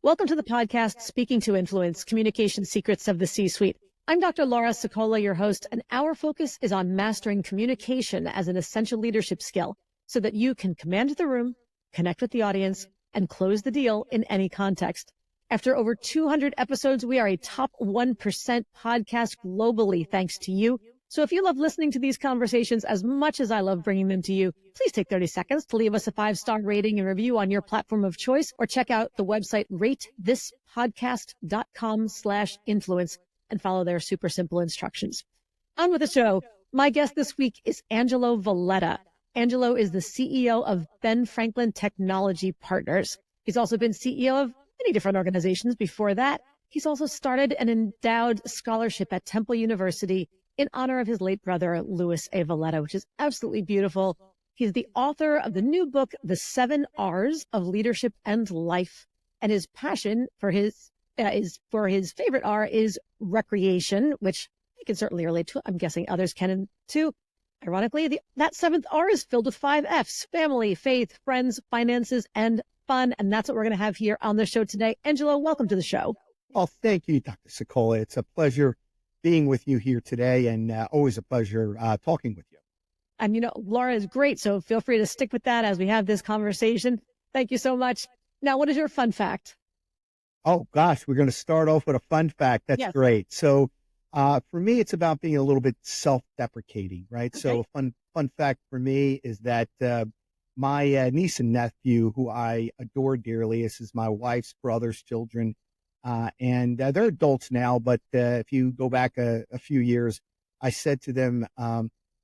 Welcome to the podcast, Speaking to Influence, Communication Secrets of the C-Suite. I'm Dr. Laura Sicola, your host, and our focus is on mastering communication as an essential leadership skill so that you can command the room, connect with the audience, and close the deal in any context. After over 200 episodes, we are a top 1% podcast globally, thanks to you. So if you love listening to these conversations as much as I love bringing them to you, please take 30 seconds to leave us a 5-star rating and review on your platform of choice, or check out the website ratethispodcast.com/influence and follow their super simple instructions. On with the show. My guest this week is Angelo Valletta. Angelo is the CEO of Ben Franklin Technology Partners. He's also been CEO of many different organizations before that. He's also started an endowed scholarship at Temple University in honor of his late brother, Louis A. Valletta, which is absolutely beautiful. He's the author of the new book, The 7 R's of Leadership and Life. And his passion for his favorite R is recreation, which I can certainly relate to. I'm guessing others can too. Ironically, that 7th R is filled with 5 F's: family, faith, friends, finances, and fun. And that's what we're going to have here on the show today. Angelo, welcome to the show. Well, thank you, Dr. Sicola. It's a pleasure being with you here today, and always a pleasure talking with you. And, Laura is great, so feel free to stick with that as we have this conversation. Thank you so much. Now, what is your fun fact? Oh, gosh, we're going to start off with a fun fact. That's Yes. great. So for me, it's about being a little bit self-deprecating, right? Okay. So a fun fact for me is that my niece and nephew, who I adore dearly, this is my wife's brother's children, and they're adults now, but if you go back a few years, I said to them,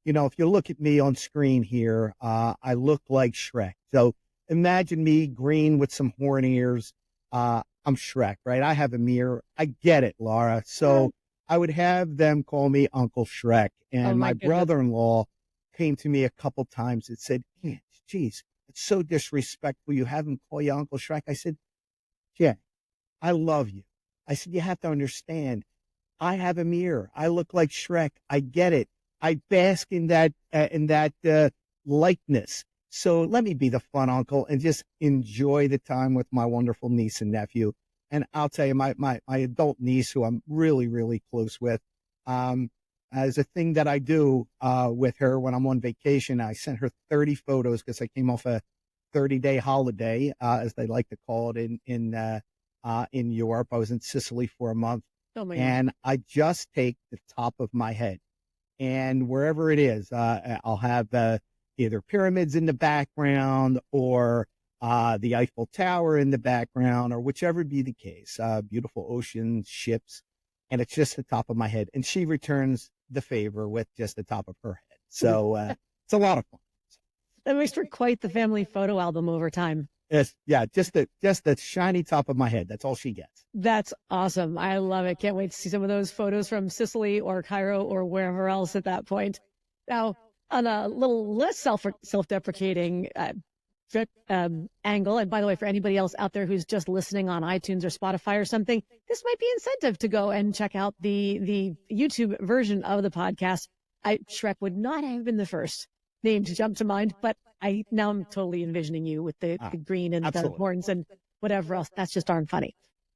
if you look at me on screen here, I look like Shrek. So imagine me green with some horn ears. I'm Shrek, right? I have a mirror. I get it, Laura. So I would have them call me Uncle Shrek. And my my goodness. brother-in-law came to me a couple times and said, geez, it's so disrespectful. You have him call you Uncle Shrek. I said, yeah, I love you. I said, you have to understand, I have a mirror. I look like Shrek. I get it. I bask in that likeness. So let me be the fun uncle and just enjoy the time with my wonderful niece and nephew. And I'll tell you, my adult niece, who I'm really, really close with, as a thing that I do with her when I'm on vacation, I sent her 30 photos because I came off a 30-day holiday, as they like to call it in Europe. I was in Sicily for a month. Oh my God. And I just take the top of my head, and wherever it is, I'll have either pyramids in the background or the Eiffel Tower in the background, or whichever be the case, beautiful oceans, ships, and it's just the top of my head. And she returns the favor with just the top of her head. So it's a lot of fun. That makes for quite the family photo album over time. Yes, yeah, just the shiny top of my head. That's all she gets. That's awesome. I love it. Can't wait to see some of those photos from Sicily or Cairo or wherever else at that point. Now, on a little less self-deprecating angle, and by the way, for anybody else out there who's just listening on iTunes or Spotify or something, this might be incentive to go and check out the YouTube version of the podcast. Shrek would not have been the first name to jump to mind, but now I'm totally envisioning you with the green and absolutely. the horns and whatever else. That's just darn funny.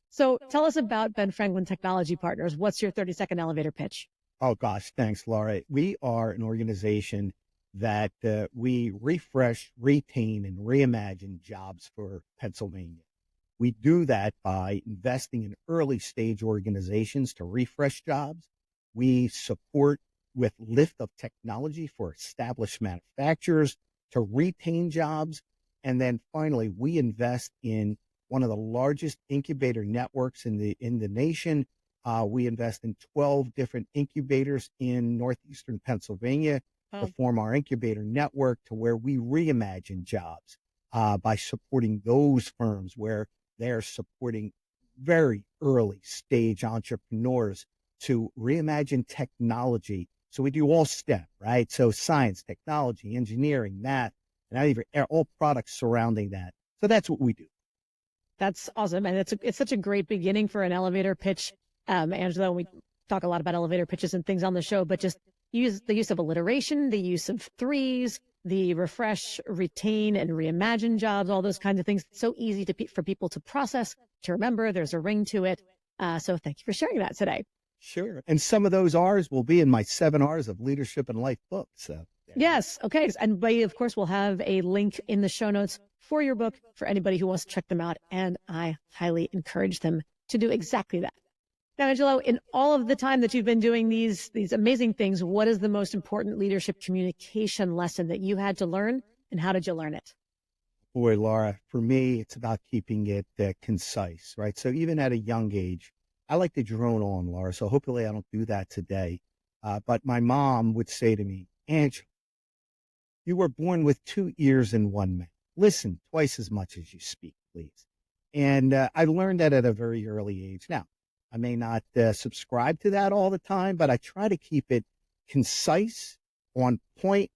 So tell us about Ben Franklin Technology Partners. What's your 30-second elevator pitch? Oh, gosh. Thanks, Laura. We are an organization that we refresh, retain, and reimagine jobs for Pennsylvania. We do that by investing in early stage organizations to refresh jobs. We support with lift of technology for established manufacturers to retain jobs. And then finally, we invest in one of the largest incubator networks in the nation. We invest in 12 different incubators in northeastern Pennsylvania to form our incubator network, to where we reimagine jobs by supporting those firms where they're supporting very early stage entrepreneurs to reimagine technology. So we do all STEM, right? So science, technology, engineering, math, and all products surrounding that. So that's what we do. That's awesome. And it's such a great beginning for an elevator pitch. Angelo, we talk a lot about elevator pitches and things on the show, but just the use of alliteration, the use of threes, the refresh, retain, and reimagine jobs, all those kinds of things. It's so easy for people to process, to remember. There's a ring to it. So thank you for sharing that today. Sure. And some of those R's will be in my 7 R's of Leadership and Life book. So yes. Okay. And we, of course, will have a link in the show notes for your book for anybody who wants to check them out. And I highly encourage them to do exactly that. Now, Angelo, in all of the time that you've been doing these amazing things, what is the most important leadership communication lesson that you had to learn, and how did you learn it? boy, Laura, for me, it's about keeping it concise, right? So even at a young age, I like to drone on, Laura. So hopefully I don't do that today. But my mom would say to me, Angelo, you were born with 2 ears and 1 mouth. Listen twice as much as you speak, please. And I learned that at a very early age. Now, I may not subscribe to that all the time, but I try to keep it concise, on point,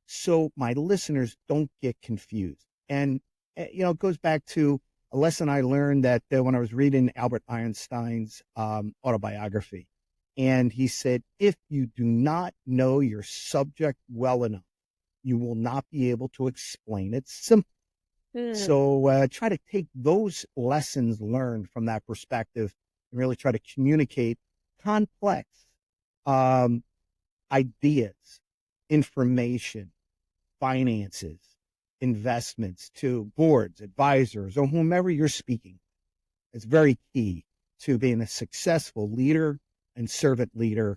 so my listeners don't get confused. And, it goes back to a lesson I learned that when I was reading Albert Einstein's autobiography. And he said, if you do not know your subject well enough, you will not be able to explain it simply. So try to take those lessons learned from that perspective and really try to communicate complex um, ideas, information, finances, investments to boards, advisors, or whomever you're speaking. It's very key to being a successful leader and servant leader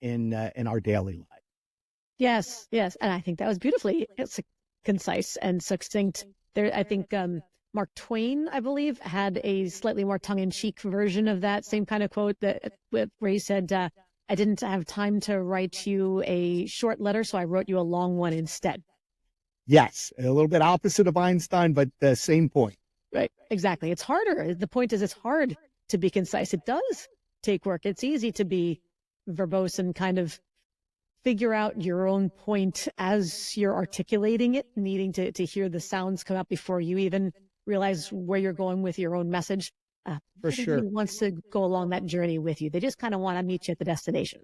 in our daily life. Yes, yes. And I think that was beautifully concise and succinct. There, I think Mark Twain, I believe, had a slightly more tongue-in-cheek version of that same kind of quote where he said, I didn't have time to write you a short letter, so I wrote you a long one instead. Yes, a little bit opposite of Einstein, but the same point. Right, exactly. It's harder. The point is, it's hard to be concise. It does take work. It's easy to be verbose and kind of figure out your own point as you're articulating it, needing to hear the sounds come out before you even realize where you're going with your own message. For sure. Nobody wants to go along that journey with you. They just kind of want to meet you at the destination.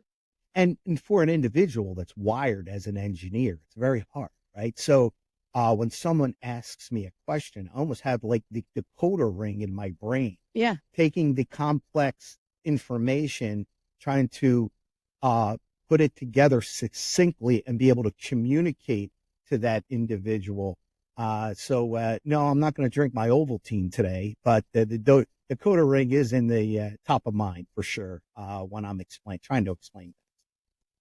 And for an individual that's wired as an engineer, it's very hard, right? So when someone asks me a question, I almost have like the decoder ring in my brain. Yeah. Taking the complex information, trying to put it together succinctly and be able to communicate to that individual. So no, I'm not going to drink my Ovaltine today, but the decoder ring is in the top of mind for sure when I'm trying to explain.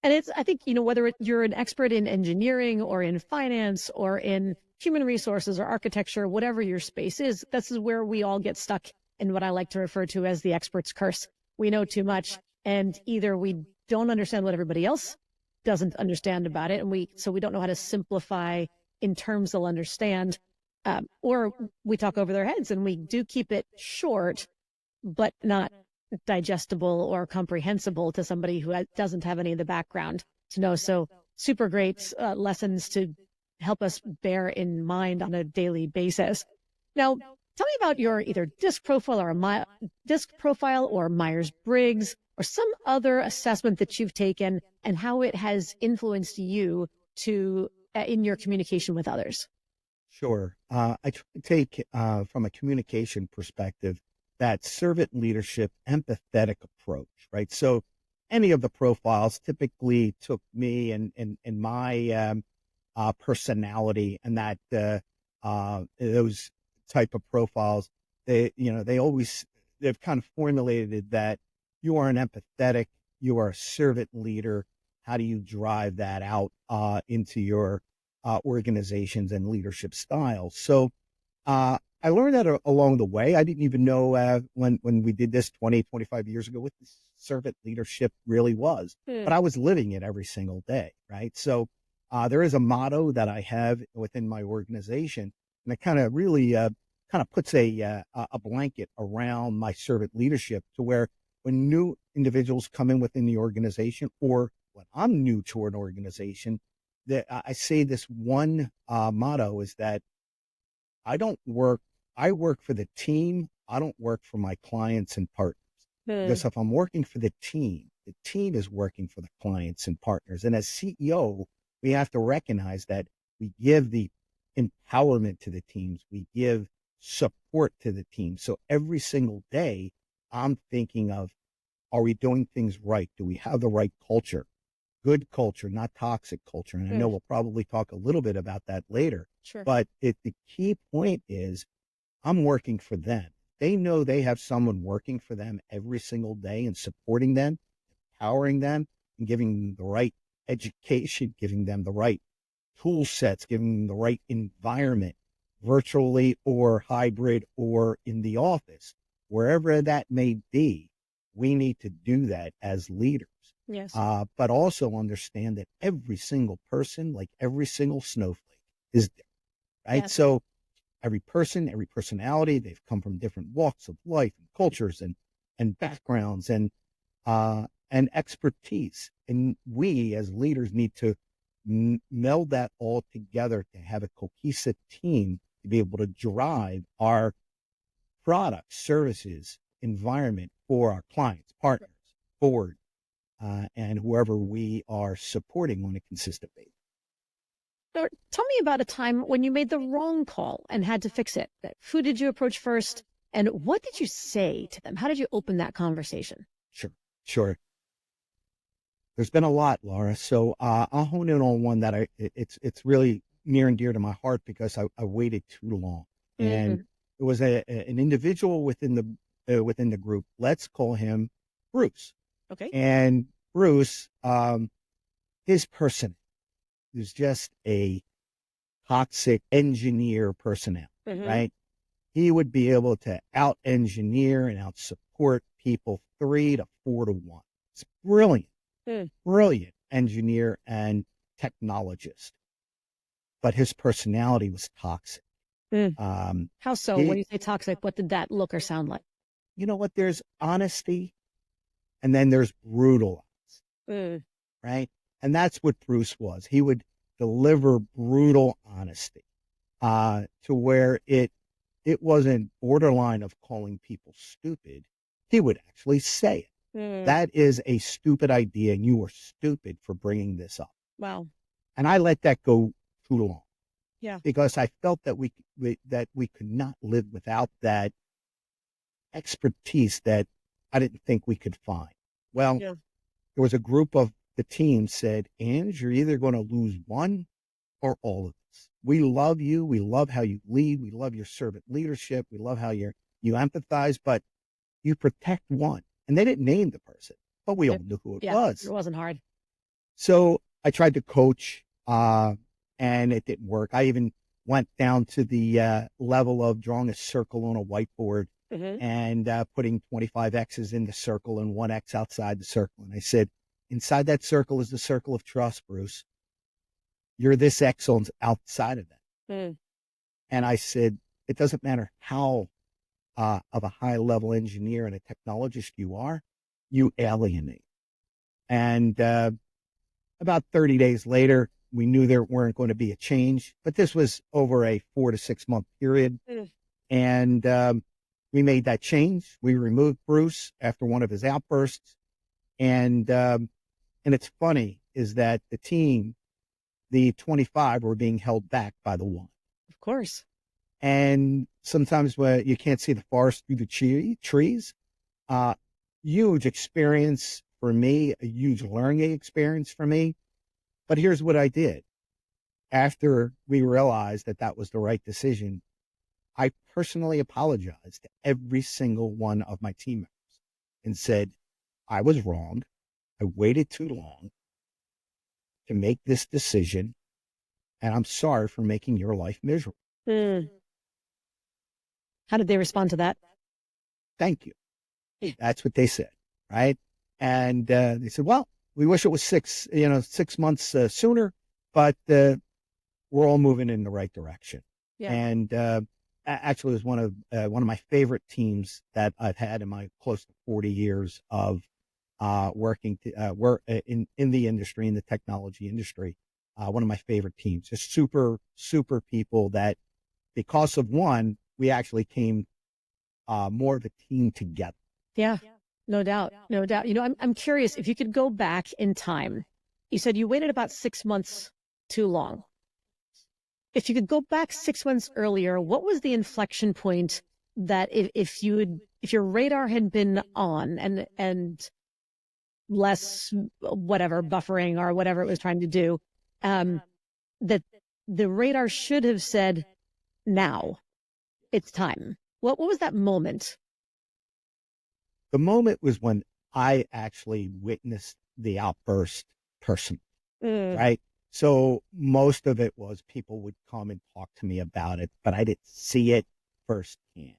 And I think, whether you're an expert in engineering or in finance or in human resources or architecture, whatever your space is, this is where we all get stuck in what I like to refer to as the expert's curse. We know too much, and either we don't understand what everybody else doesn't understand about it, and so we don't know how to simplify in terms they'll understand, or we talk over their heads and we do keep it short, but not digestible or comprehensible to somebody who doesn't have any of the background to know. So super great lessons to help us bear in mind on a daily basis. Now, tell me about your either DISC profile or Myers-Briggs or some other assessment that you've taken and how it has influenced you in your communication with others. Sure. I take from a communication perspective that servant leadership, empathetic approach, right? So any of the profiles typically took me and my personality, and that those type of profiles, they've kind of formulated that you are an empathetic, you are a servant leader. How do you drive that out into your organizations and leadership styles? So I learned that along the way. I didn't even know when we did this 20, 25 years ago what servant leadership really was, but I was living it every single day, right? So there is a motto that I have within my organization, and it kind of really kind of puts a blanket around my servant leadership, to where when new individuals come in within the organization, or when I'm new to an organization, that I say this one motto is that I work for the team. I don't work for my clients and partners. Because if I'm working for the team is working for the clients and partners. And as CEO, we have to recognize that we give the empowerment to the teams. We give support to the team. So every single day, I'm thinking of, are we doing things right? Do we have the right culture? Good culture, not toxic culture. And I know Mm, we'll probably talk a little bit about that later. sure. But the key point is I'm working for them. They know they have someone working for them every single day and supporting them, empowering them, and giving them the right education, giving them the right tool sets, giving them the right environment, virtually or hybrid or in the office, wherever that may be. We need to do that as leaders, Yes. but also understand that every single person, like every single snowflake, is different, right? Yes. So every person, every personality, they've come from different walks of life and cultures and backgrounds and expertise. And we as leaders need to meld that all together to have a cohesive team to be able to drive our products, services, environment for our clients, partners, forward, and whoever we are supporting on a consistent basis. So tell me about a time when you made the wrong call and had to fix it. Who did you approach first? And what did you say to them? How did you open that conversation? Sure, sure. There's been a lot, Laura. So I'll hone in on one that it's really near and dear to my heart because I waited too long, and Mm, it was an individual within the group. Let's call him Bruce. okay. And Bruce, his person is just a toxic engineer personnel, Hmm. right? He would be able to out engineer and out support people 3 to 4 to 1. It's brilliant, Mm, brilliant engineer and technologist, but his personality was toxic. mm. Um, How so? When he, you say toxic, what did that look or sound like? you know what? There's honesty and then there's brutal, Mm, right? And that's what Bruce was. He would deliver brutal honesty to where it wasn't borderline of calling people stupid. He would actually say it. mm. That is a stupid idea, and you are stupid for bringing this up. Wow. And I let that go too long Yeah. because I felt that we could not live without that expertise that I didn't think we could find. Well, Yeah. there was a group of the team said, "Ange, you're either going to lose one or all of us. We love you. We love how you lead. We love your servant leadership. We love how you empathize, but you protect one." And they didn't name the person, but we all It, knew who it yeah. It was. wasn't hard. So I tried to coach, and it didn't work. I even went down to the level of drawing a circle on a whiteboard Hmm. and putting 25 X's in the circle and 1 X outside the circle. And I said, inside that circle is the circle of trust, Bruce. You're this X on outside of that. Mm, And I said, it doesn't matter how of a high level engineer and a technologist you are, you alienate. And about 30 days later, we knew there weren't going to be a change, but this was over a 4 to 6 month period. mm. And we made that change. We removed Bruce after one of his outbursts. And it's funny is that the team, the 25, were being held back by the one. Of course. And sometimes when you can't see the forest through the trees, uh, huge experience for me, a huge learning experience for me. But here's what I did. After we realized that that was the right decision, I personally apologized to every single one of my team members and said, I was wrong. I waited too long to make this decision, and I'm sorry for making your life miserable. Mm. How did they respond to that? Thank you. That's what they said, right? And they said, "Well, we wish it was 6 months sooner, but we're all moving in the right direction." Yeah. And actually, it was one of my favorite teams that I've had in my close to 40 years of working work in the industry, in the technology industry. One of my favorite teams, just super super people that because of one, we actually came more of a team together. Yeah. No doubt. No doubt. I'm curious if you could go back in time. You said you waited about 6 months too long. If you could go back 6 months earlier, what was the inflection point that if your radar had been on and less whatever buffering or whatever it was trying to do, that the radar should have said, now it's time. What was that moment? The moment was when I actually witnessed the outburst personally, right? So most of it was people would come and talk to me about it, but I didn't see it firsthand.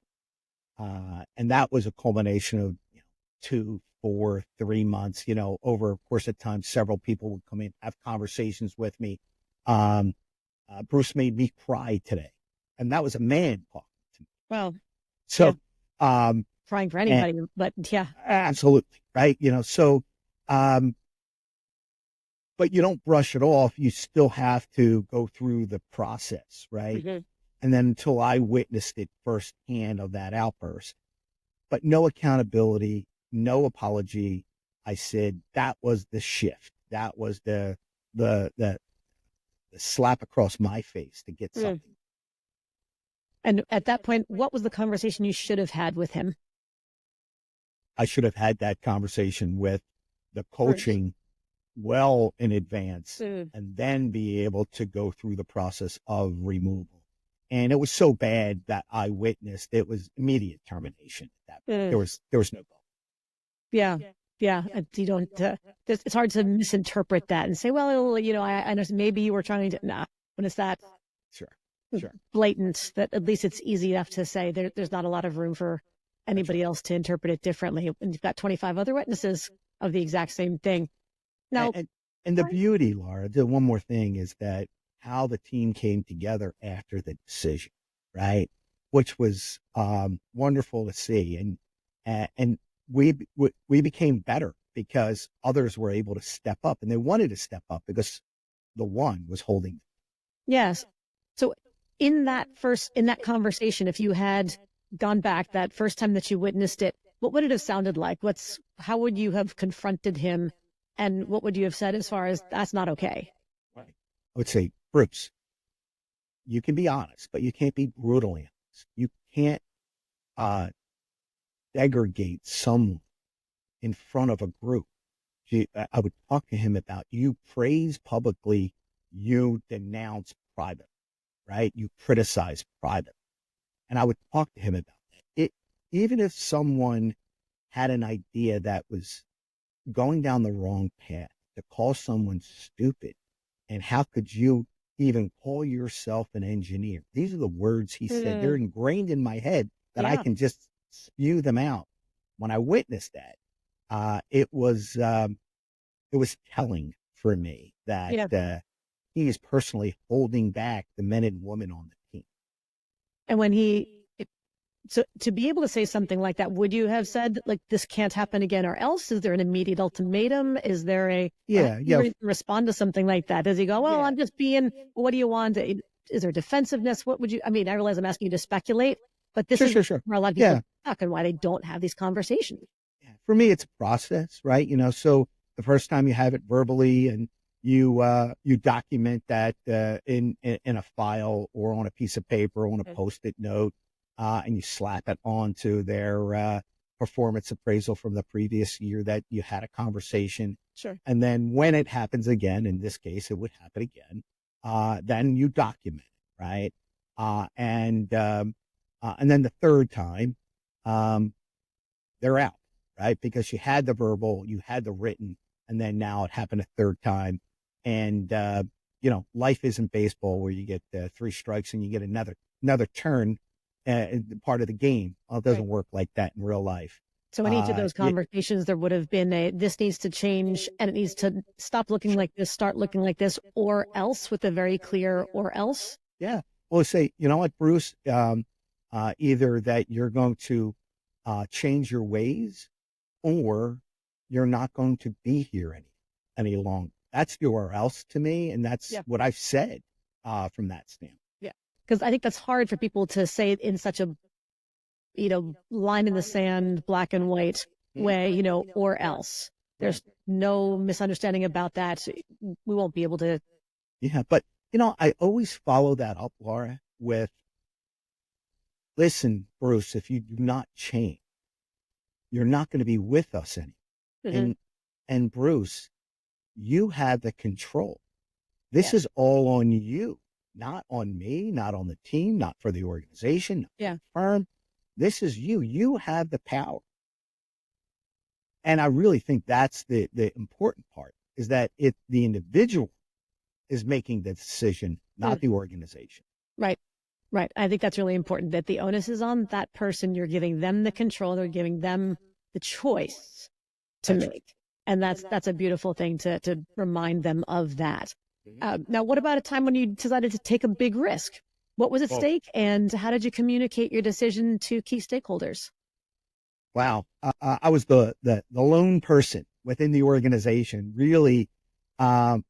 And that was a culmination of 2, 4, 3 months, over a course of time. Several people would come in, have conversations with me. Bruce made me cry today. And that was a man talking to me. Well, so, yeah. Crying for anybody, but yeah. Absolutely. Right. But you don't brush it off. You still have to go through the process. Right. Mm-hmm. And then until I witnessed it firsthand of that outburst, but no accountability, no apology. I said that was the shift. That was the slap across my face to get something. And at that point, what was the conversation you should have had with him? I should have had that conversation with the coaching well in advance and then be able to go through the process of removal. And it was so bad that I witnessed it was immediate termination. There was no goal. Yeah. Yeah. You don't, it's hard to misinterpret that and say, well, I know maybe you were trying to, when it's that sure. blatant that at least it's easy enough to say there's not a lot of room for anybody else to interpret it differently. And you've got 25 other witnesses of the exact same thing. Now, and the beauty, Laura, the one more thing is that how the team came together after the decision, right? Which was wonderful to see. And we became better because others were able to step up, and they wanted to step up because the one was holding. Yes. So in that conversation, if you had gone back that first time that you witnessed it, what would it have sounded like? How would you have confronted him? And what would you have said as far as that's not okay? Right. I would say, Bruce, you can be honest, but you can't be brutally honest. You can't segregate someone in front of a group. I would talk to him about you praise publicly, you denounce private, right? You criticize private. And I would talk to him about it. Even if someone had an idea that was going down the wrong path, to call someone stupid, and how could you even call yourself an engineer? These are the words he said. They're ingrained in my head that I can just spew them out. When I witnessed that, it was telling for me that he is personally holding back the men and women on the team. And so to be able to say something like that, would you have said, like, this can't happen again or else? Is there an immediate ultimatum? Is there respond to something like that? Does he go, well, I'm just being, what do you want? Is there defensive?ness? What would you, I realize I'm asking you to speculate, but this is where a lot of people talk and why they don't have these conversations. For me, it's a process, right? So the first time you have it verbally and you document that in a file or on a piece of paper or on a Post-it note, and you slap it onto their performance appraisal from the previous year that you had a conversation. Sure. And then when it happens again, in this case, it would happen again, then you document it, right? And then the third time, they're out, right? Because you had the verbal, you had the written, and then now it happened a third time. And, life isn't baseball where you get 3 strikes and you get another turn. Part of the game. Well, it doesn't work like that in real life. So in each of those conversations, there would have been this needs to change and it needs to stop looking like this, start looking like this, or else, with a very clear or else. Yeah. Well, say, you know what, Bruce, either that you're going to change your ways or you're not going to be here any longer. That's the or else to me. And that's what I've said from that standpoint. Because I think that's hard for people to say it in such a, line in the sand, black and white way, or else. There's no misunderstanding about that. We won't be able to Yeah. But, I always follow that up, Laura, with, listen, Bruce, if you do not change, you're not going to be with us anymore. Hmm. And Bruce, you have the control. Yeah. This is all on you, not on me, not on the team, not for the organization, not for Yeah. the firm. This is you. You have the power. And I really think that's the important part, is that the individual is making the decision, Mm. not the organization. Right. Right. I think that's really important, that the onus is on that person. You're giving them the control. They're giving them the choice to That's right. make. And that's a beautiful thing to remind them of that. Mhm. Now, what about a time when you decided to take a big risk? What was at Well, stake, and how did you communicate your decision to key stakeholders? wow. I was the lone person within the organization really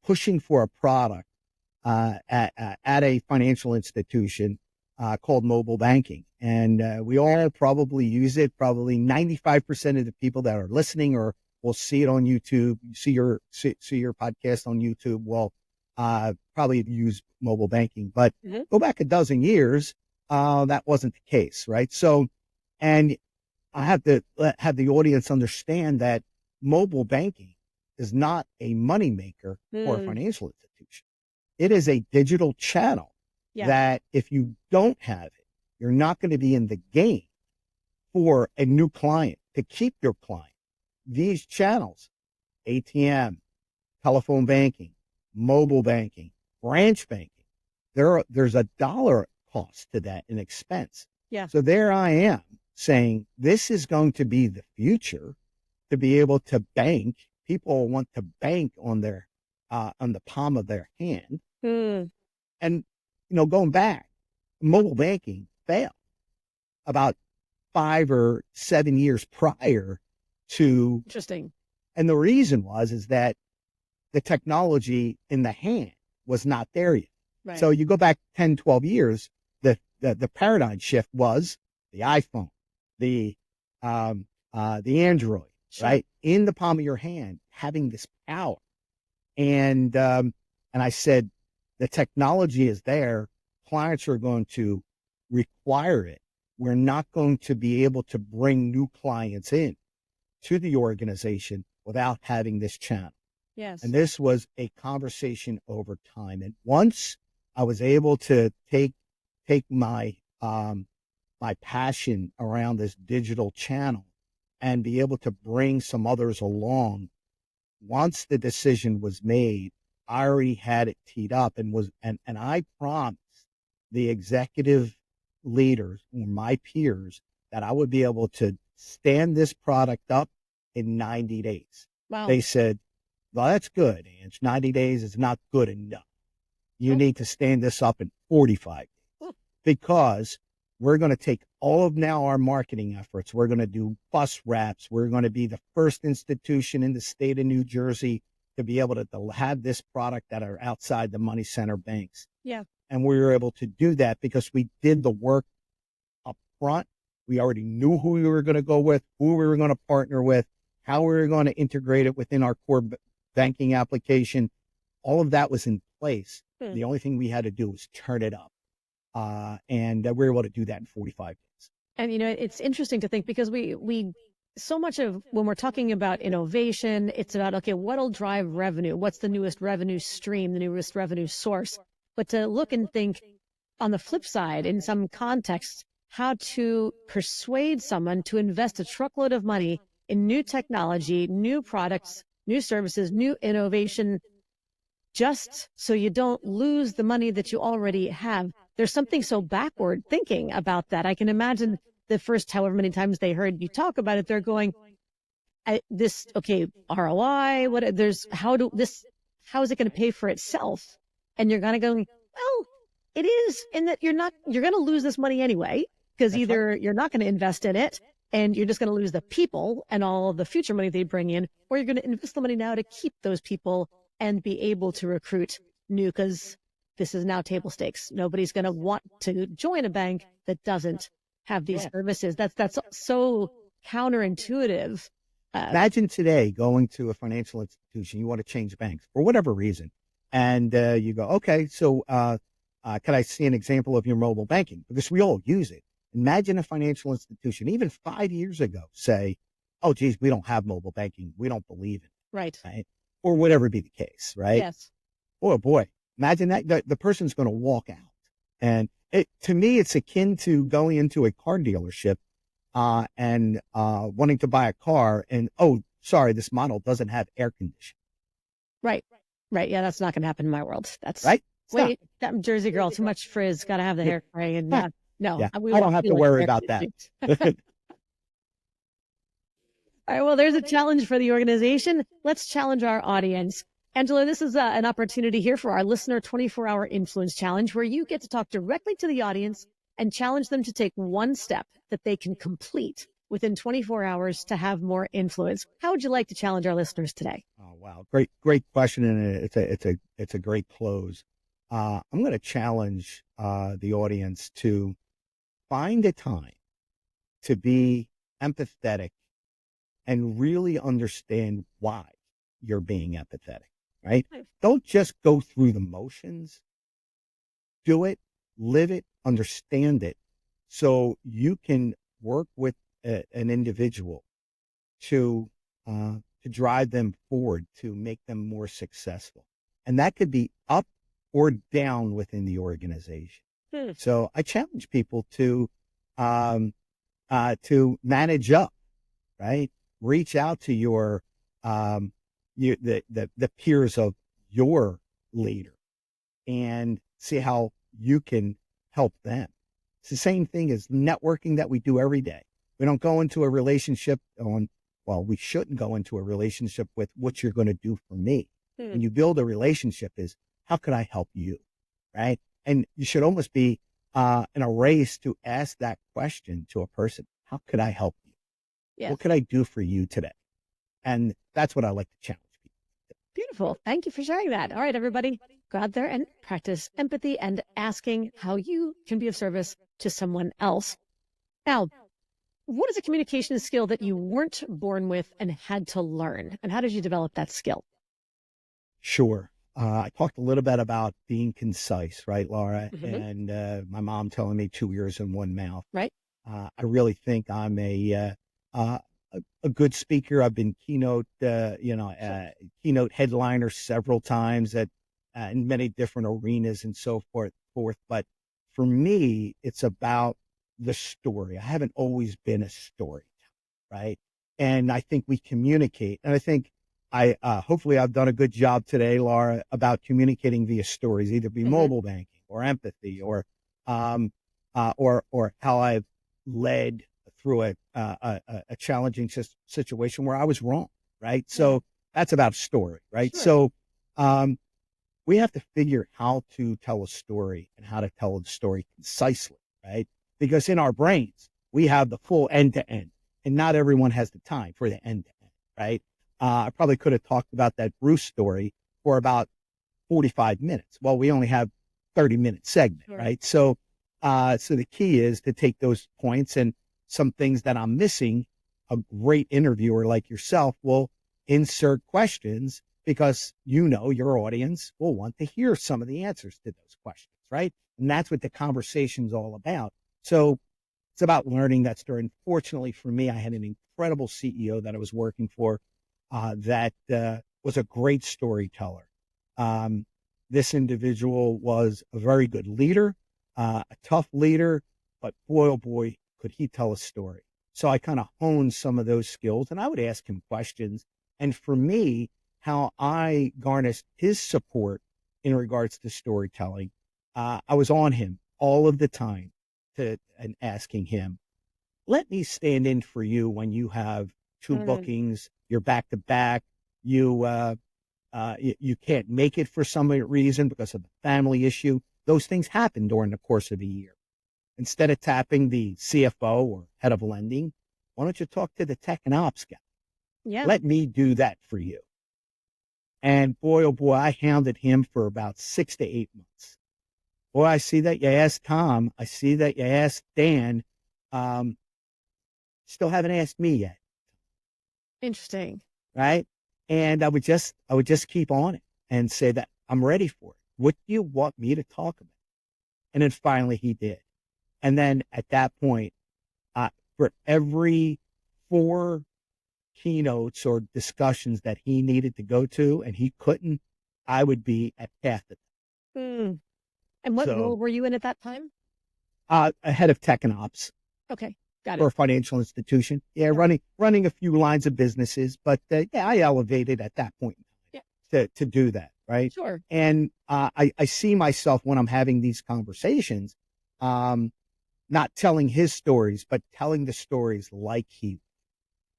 pushing for a product at a financial institution called mobile banking. And we all probably use it. Probably 95% of the people that are listening or will see it on YouTube, see your podcast on YouTube, will probably use mobile banking. But Hmm. go back a dozen years, that wasn't the case, right? So, and I have to have the audience understand that mobile banking is not a moneymaker for a Mm, financial institution. It is a digital channel yeah. that if you don't have it, you're not going to be in the game for a new client to keep your client. These channels, ATM, telephone banking, mobile banking, branch banking, there's a dollar cost to that, an expense. Yeah. So there I am saying this is going to be the future, to be able to bank. People want to bank on on the palm of their hand. Mm, And, going back, mobile banking failed about 5 or 7 years prior to, interesting. and the reason is that the technology in the hand was not there yet. Right. So you go back 10, 12 years, the paradigm shift was the iPhone, the, the Android, Sure. right? In the palm of your hand, having this power. And I said, the technology is there. Clients are going to require it. We're not going to be able to bring new clients in to the organization without having this channel. Yes. And this was a conversation over time. And once I was able to take my passion around this digital channel and be able to bring some others along, once the decision was made, I already had it teed up and I promised the executive leaders or my peers that I would be able to stand this product up in 90 days. Wow. They said, well, that's good, Ange. 90 days is not good enough. You Oh, need to stand this up in 45 days oh, because we're going to take all of now our marketing efforts. We're going to do bus wraps. We're going to be the first institution in the state of New Jersey to be able to have this product that are outside the money center banks. yeah. And we were able to do that because we did the work up front. We already knew who we were going to go with, who we were going to partner with, how we were going to integrate it within our core banking application. All of that was in place. Hmm. The only thing we had to do was turn it up. And we were able to do that in 45 days. And it's interesting to think, because we so much of when we're talking about innovation, it's about, okay, what'll drive revenue? What's the newest revenue stream, the newest revenue source? But to look and think on the flip side, in some contexts, how to persuade someone to invest a truckload of money in new technology, new products, new services, new innovation, just so you don't lose the money that you already have. There's something so backward thinking about that. I can imagine the first however many times they heard you talk about it, they're going, this, okay, ROI, how is it going to pay for itself? And you're kind of going, well, it is, in that you're going to lose this money anyway, because That's right. either you're not going to invest in it and you're just going to lose the people and all the future money they bring in, or you're going to invest the money now to keep those people and be able to recruit new, because this is now table stakes. Nobody's going to want to join a bank that doesn't have these Yeah. services. That's so counterintuitive. Imagine today going to a financial institution, you want to change banks for whatever reason. And you go, okay, so can I see an example of your mobile banking? Because we all use it. Imagine a financial institution, even 5 years ago, say, oh, geez, we don't have mobile banking. We don't believe in Right. it, right? Or whatever be the case, right? Yes. Oh, boy. Imagine that the person's going to walk out. And to me, it's akin to going into a car dealership and wanting to buy a car. And, oh, sorry, this model doesn't have air conditioning. Right. Right. Yeah, that's not going to happen in my world. That's Right? Stop. wait, that Jersey girl, too much frizz, got to have the Yeah. hair spray. And no, Yeah. we I don't have we to like worry air about that. conditioning. All right, well, there's a challenge for the organization. Let's challenge our audience. Angelo, this is an opportunity here for our listener 24-hour influence challenge where you get to talk directly to the audience and challenge them to take one step that they can complete within 24 hours to have more influence. How would you like to challenge our listeners today? Oh, wow. Great question. And it's a great close. I'm going to challenge the audience to find a time to be empathetic and really understand why you're being empathetic, right? Don't just go through the motions. Do it, live it, understand it, so you can work with an individual to drive them forward, to make them more successful, and that could be up or down within the organization. So I challenge people um, to manage up, right? Reach out to um, the peers of your leader and see how you can help them. It's the same thing as networking that we do every day. We don't go into a relationship we shouldn't go into a relationship with what you're going to do for me. When you build a relationship is, how could I help you? Right. And you should almost be in a race to ask that question to a person. How could I help you? Yes. What could I do for you today? And that's what I like to challenge people. Beautiful. Thank you for sharing that. All right, everybody, go out there and practice empathy and asking how you can be of service to someone else. Now, what is a communication skill that you weren't born with and had to learn? And how did you develop that skill? Sure. I talked a little bit about being concise, right, Laura? Mm-hmm. And my mom telling me 2 ears and one mouth. Right. I really think I'm a good speaker. I've been keynote headliner several times in many different arenas and so forth. But for me, it's about the story. I haven't always been a storyteller, right? And I think we communicate, and I think hopefully I've done a good job today, Laura, about communicating via stories, either be mobile banking or empathy or how I've led through a challenging situation where I was wrong, right? So that's about story, right? Sure. So we have to figure how to tell a story and how to tell the story concisely, right? Because in our brains, we have the full end to end, and not everyone has the time for the end to end, right? I probably could have talked about that Bruce story for about 45 minutes. Well, we only have 30-minute segment, Sure. right? So the key is to take those points and some things that I'm missing. A great interviewer like yourself will insert questions because your audience will want to hear some of the answers to those questions, right? And that's what the conversation's all about. So it's about learning that story. And fortunately for me, I had an incredible CEO that I was working for that was a great storyteller. This individual was a very good leader, a tough leader, but boy, oh boy, could he tell a story. So I kind of honed some of those skills and I would ask him questions. And for me, how I garnished his support in regards to storytelling, I was on him all of the time and asking him, let me stand in for you when you have two bookings, you're back to back, you can't make it for some reason because of the family issue. Those things happen during the course of a year. Instead of tapping the CFO or head of lending, why don't you talk to the tech and ops guy? Yeah. Let me do that for you. And boy, oh boy, I hounded him for about 6 to 8 months. Boy, I see that you asked Tom. I see that you asked Dan. Still haven't asked me yet. Interesting. Right. And I would just keep on it and say that I'm ready for it. What do you want me to talk about? And then finally he did. And then at that point, for every 4 keynotes or discussions that he needed to go to and he couldn't, I would be at half of Mm. And what role So, were you in at that time? head of tech and ops Okay, got for it. a financial institution. Yeah, Yeah, running a few lines of businesses, but yeah, I elevated at that point yeah, to do that, right? sure. And I see myself when I'm having these conversations, um, not telling his stories, but telling the stories like he,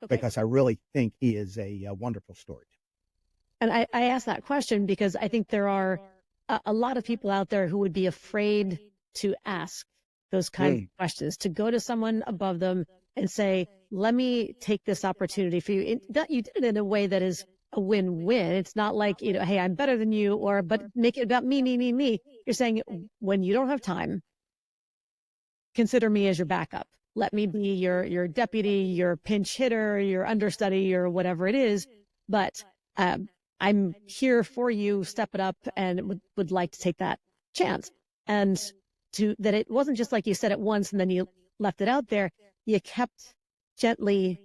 Okay. because I really think he is a wonderful storyteller. And I ask that question because I think there are a lot of people out there who would be afraid to ask those kinds of Mm. questions, to go to someone above them and say, let me take this opportunity for you. That you did it in a way that is a win-win. It's not like, hey, I'm better than you, but make it about me, me, me, me. You're saying when you don't have time, consider me as your backup. Let me be your deputy, your pinch hitter, your understudy, your whatever it is. But um, I'm here for you. Step it up, and would like to take that chance. And to that, it wasn't just like you said it once and then you left it out there. You kept gently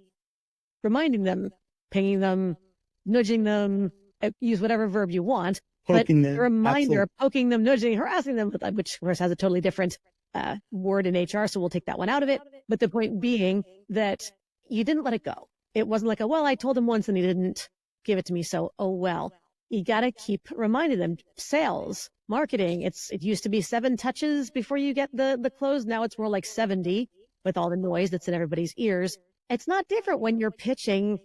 reminding them, pinging them, nudging them. Use whatever verb you want, but Poking the them, reminder, absolutely. poking them, nudging, harassing them, which of course has a totally different word in HR, so we'll take that one out of it. But the point being that you didn't let it go. It wasn't like, well, I told him once and he didn't give it to me, so oh well. You got to keep reminding them. Sales, marketing. It used to be 7 touches before you get the close. Now it's more like 70 with all the noise that's in everybody's ears. It's not different when you're pitching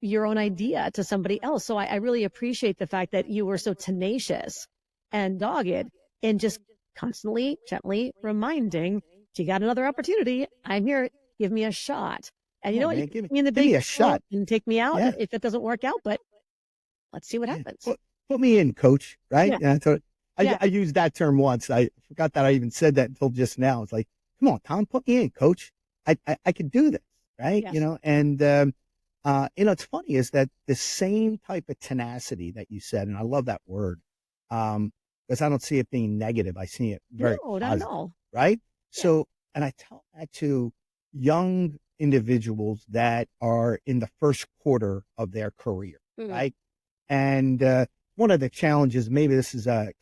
your own idea to somebody else. So I really appreciate the fact that you were so tenacious and dogged and just constantly, gently reminding, if you got another opportunity, I'm here. Give me a shot. And you Come know on, what? You man, can put me in the give big me a pool shot. and take me out Yeah, if it doesn't work out, but let's see what yeah. happens. Put me in, coach. Right? Yeah. Yeah. Yeah. I used that term once. I forgot that I even said that until just now. It's like, come on, Tom, put me in, coach. I could do this, right? Yes. And it's funny is that the same type of tenacity that you said, and I love that word, because I don't see it being negative. I see it very No, not at positive, all. right? Yeah. So, and I tell that to young individuals that are in the first quarter of their career, Mm. right? And one of the challenges, maybe this is a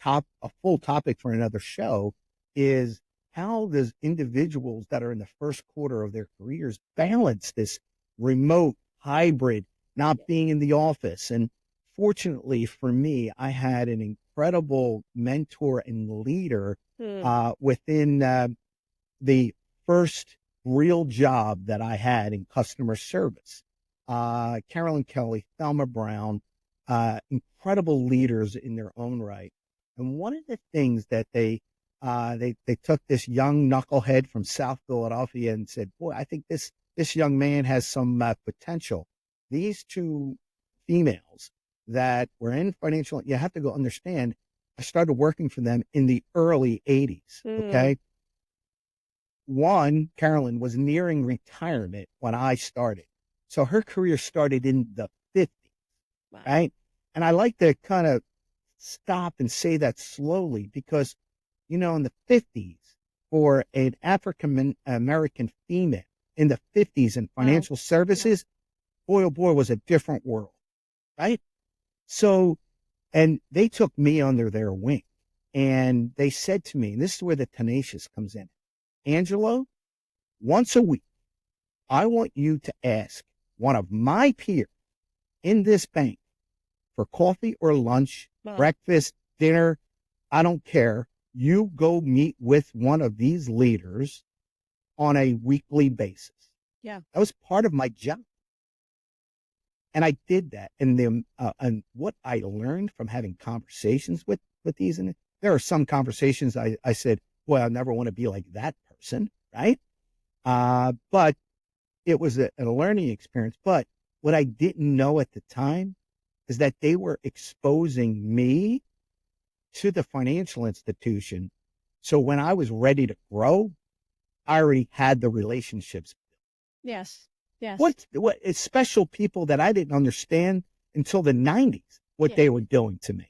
full topic for another show, is how does individuals that are in the first quarter of their careers balance this remote, hybrid, not being in the office? And fortunately for me, I had an incredible mentor and leader Mm. within the first real job that I had in customer service. Carolyn Kelly, Thelma Brown, incredible leaders in their own right. And one of the things that they took this young knucklehead from South Philadelphia and said, "Boy, I think this young man has some potential." These 2 females that were in financial, you have to go understand. I started working for them in the early '80s. Mm. Okay, one, Carolyn, was nearing retirement when I started. So her career started in the 50s, Wow. right? And I like to kind of stop and say that slowly because, in the 50s, for an African American female in the 50s in Wow. financial services, boy, oh boy, was a different world, right? So, and they took me under their wing and they said to me, and this is where the tenacious comes in, Angelo, once a week, I want you to ask one of my peers in this bank for coffee or lunch, Wow. breakfast, dinner. I don't care. You go meet with one of these leaders on a weekly basis. Yeah. That was part of my job. And I did that. And what I learned from having conversations with these, and there are some conversations I said, boy, I never want to be like that person. Right. But it was a learning experience. But what I didn't know at the time is that they were exposing me to the financial institution. So when I was ready to grow, I already had the relationships. Yes. Yes. What is special people that I didn't understand until the '90s, what Yeah. they were doing to me.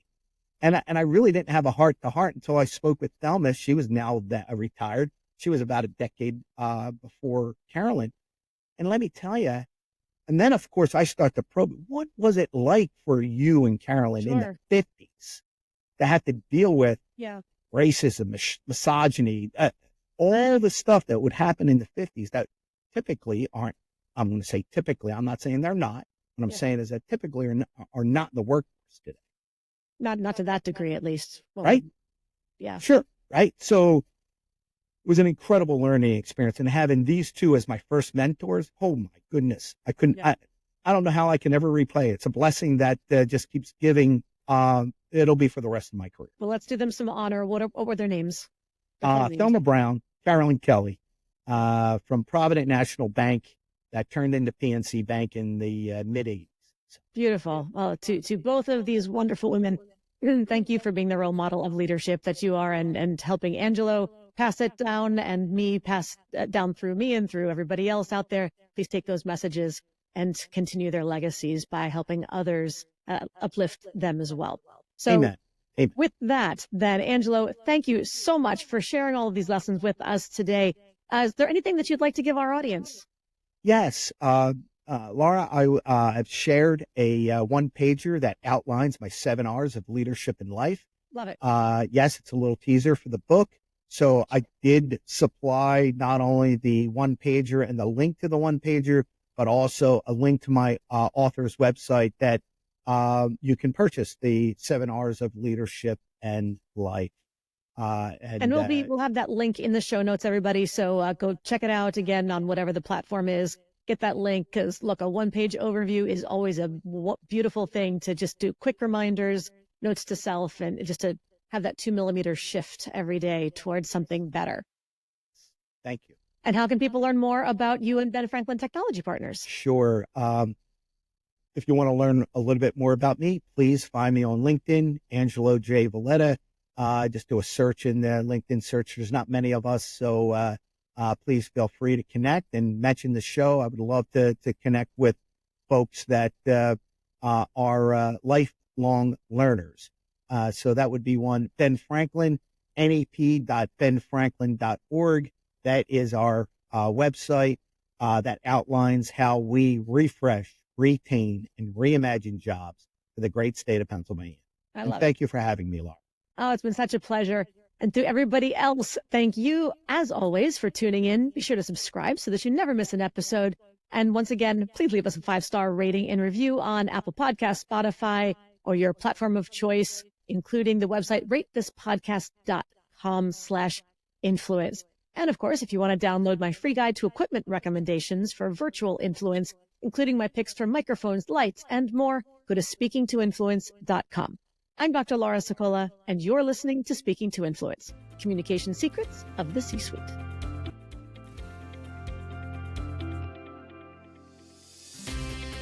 And I really didn't have a heart to heart until I spoke with Thelma. She was now retired. She was about a decade before Carolyn. And let me tell you, and then of course I start to probe, what was it like for you and Carolyn in the 50s to have to deal with racism, misogyny, all the stuff that would happen in the 50s that typically aren't, I'm going to say typically, I'm not saying they're not. What I'm saying is that typically are not in the workforce today. Not to that degree, at least. Well, right? Yeah. Sure. Right. So it was an incredible learning experience, and having these two as my first mentors. Oh my goodness. I couldn't, I don't know how I can ever replay it. It's a blessing that just keeps giving. It'll be for the rest of my career. Well, let's do them some honor. What were their names? Thelma Brown, Carolyn Kelly, from Provident National Bank that turned into PNC Bank in the mid-'80s. Beautiful. Well, to both of these wonderful women, thank you for being the role model of leadership that you are, and helping Angelo pass it down, and me pass down through me and through everybody else out there. Please take those messages and continue their legacies by helping others uplift them as well. So Amen. Amen. With that, then, Angelo, thank you so much for sharing all of these lessons with us today. Is there anything that you'd like to give our audience? Yes. Laura, I've shared a one-pager that outlines my 7 R's of leadership in life. Love it. Yes, it's a little teaser for the book. So I did supply not only the one-pager and the link to the one-pager, but also a link to my author's website that you can purchase the 7 R's of leadership and life. And we'll have that link in the show notes, everybody. So go check it out again on whatever the platform is. Get that link, because look, a one-page overview is always a beautiful thing to just do quick reminders, notes to self, and just to have that 2 millimeter shift every day towards something better. Thank you. And how can people learn more about you and Ben Franklin Technology Partners? Sure. If you want to learn a little bit more about me, please find me on LinkedIn, Angelo J Valletta. Just do a search in the LinkedIn search. There's not many of us, so please feel free to connect and mention the show. I would love to connect with folks that are lifelong learners. So that would be one. Ben Franklin, nep.benfranklin.org. That is our website that outlines how we refresh, retain, and reimagine jobs for the great state of Pennsylvania. Thank you for having me, Laura. Oh, it's been such a pleasure. And to everybody else, thank you, as always, for tuning in. Be sure to subscribe so that you never miss an episode. And once again, please leave us a 5-star rating and review on Apple Podcasts, Spotify, or your platform of choice, including the website ratethispodcast.com/influence. And of course, if you want to download my free guide to equipment recommendations for virtual influence, including my picks for microphones, lights, and more, go to speakingtoinfluence.com. I'm Dr. Laura Sicola, and you're listening to Speaking to Influence, Communication Secrets of the C-Suite.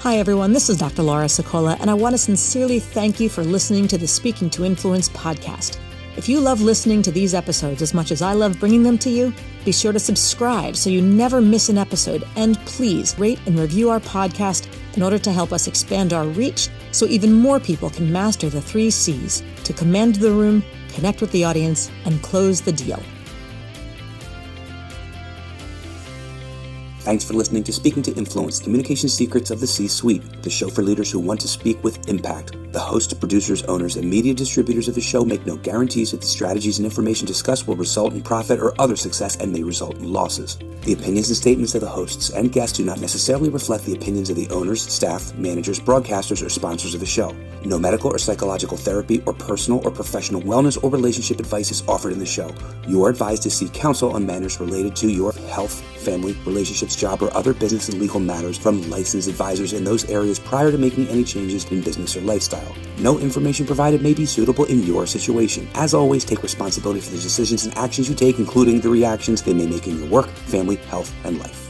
Hi, everyone. This is Dr. Laura Sicola, and I want to sincerely thank you for listening to the Speaking to Influence podcast. If you love listening to these episodes as much as I love bringing them to you, be sure to subscribe so you never miss an episode, and please rate and review our podcast in order to help us expand our reach so even more people can master the 3 C's to command the room, connect with the audience, and close the deal. Thanks for listening to Speaking to Influence, Communication Secrets of the C-Suite, the show for leaders who want to speak with impact. The hosts, producers, owners, and media distributors of the show make no guarantees that the strategies and information discussed will result in profit or other success, and may result in losses. The opinions and statements of the hosts and guests do not necessarily reflect the opinions of the owners, staff, managers, broadcasters, or sponsors of the show. No medical or psychological therapy or personal or professional wellness or relationship advice is offered in the show. You are advised to seek counsel on matters related to your health, family, relationships, job, or other business and legal matters from licensed advisors in those areas prior to making any changes in business or lifestyle. No information provided may be suitable in your situation. As always, take responsibility for the decisions and actions you take, including the reactions they may make in your work, family, health, and life.